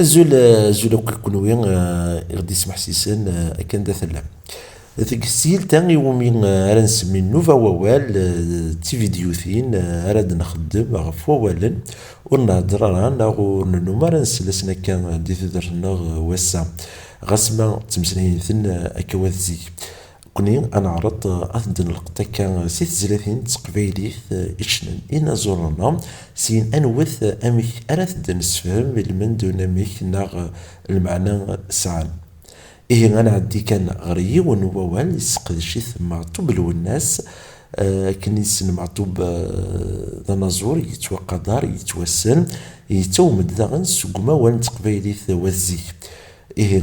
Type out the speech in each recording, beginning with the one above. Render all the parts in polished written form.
زول كنوي غادي يسمح سيسان كان دا ثلام ذيك السيل تاني يومي راه نسمي نوفا ووال تي فيديوثين راه نخدم غف ووالن ونهضر رانا وننوما راه نسلسنا كان دي تدرنا واسع غاسما تمسنين ثن اكواد زي كوني انا عرضت اثدن القطة كان سيت زلاتين تقبيلي اشنن انا زورنا سين انوث اميك اراث نسفهم من دون اميك ناغ المعنى سعان إيه أنا عندي كان غري ونوال يسقدشي ثم طوب الناس كنيسن معطوب ذا نزور يتوقع دار يتوسن يتومد ذا سقما وان تقبيلي وزي إيه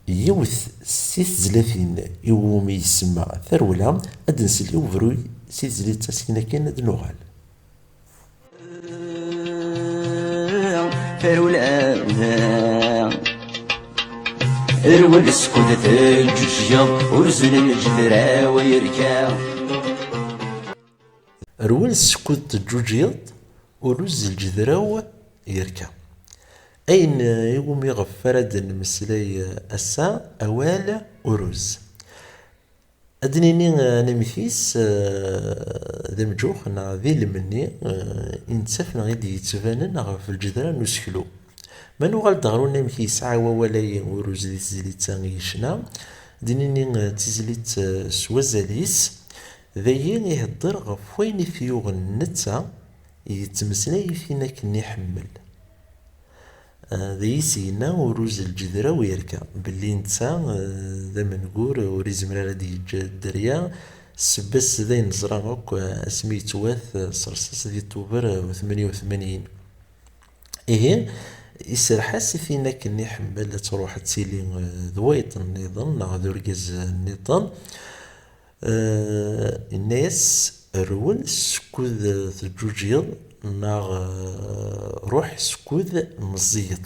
يوث سيت زلافين يومي يسمى ثرولا أدنسلي وفروي سيت زليت تسكينة كان دنوغال ثرولا الول سكوت تجوجيا ورزل الجدرا ويركا الول سكوت تجوجيا ورز الجدرا يركا أين يوم يغفر المسلي أسا أوال ورز أدنيني نمثيس ذا مجوخ نا ذي لمني إنسافنا غيدي يتفانن في الجدرا نسكلو ما نوغال دغرو نمكي يسعى وولاي وروز دي تزليت يشنا دينيني تزليت سوازاليس ذاين يهدر غف وين فيوغ النتا يتمسلاي فينا كني حمل ذي سينا وروز الجذرة ويركا باللي نتا ذا منقور وريز مرارة دي الدريا سبس ذي نزرانوك اسمي واث صرصاص دي توبر 88 إيه يسرحاس فينا كني حمل تروح تسيلي ذويط النظام نا ذوركز النظام الناس الرول سكوذ تجوجيض نا روح سكوذ مزيط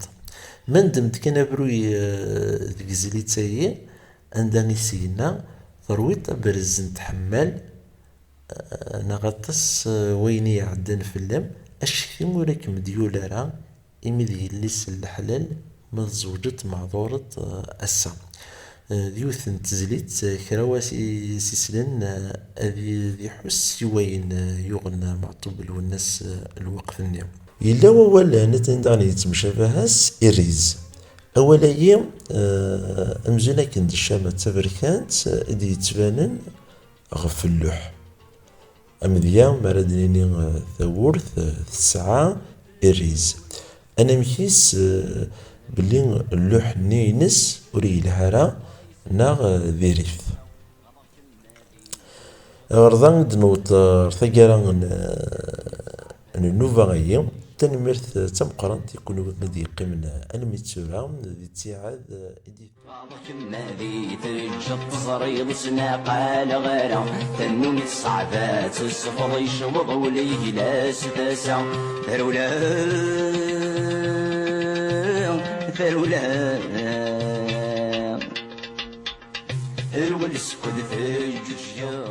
من دمت كان بروي ذكزلي تايي عندنا سينا ثرويط برز نتحمل نغطس ويني عدن في اللم اشكي مولاك مديول راه إمي ذي الليس الحلال مزوجت مع دورة أسا ديوث تزليت كرواسي سيسلن ذي حس وين يغنى معطوب الناس الوقف النيم يلا ولا نتنداني يتمشافهاس إريز أولا يوم أمزونا كند الشامة تبركانت دي يتبانن غف اللوح أمذيا مردنيني ثورث تسعة إريز أنا مكيس بلي اللوح نينس وري الهرا ناغ ذيريث رضان دنوت ثقارا نوفا غيم تنمرت تمقرن تيكونوا غادي يقيمنا الميتسورا ذي تيعاد إدي كما ذي ترجى تزريض سناقال غيرا تنون الصعبات الصفر يشوض وليه لا ستاسع ثرولا الول سكود في الجوجيا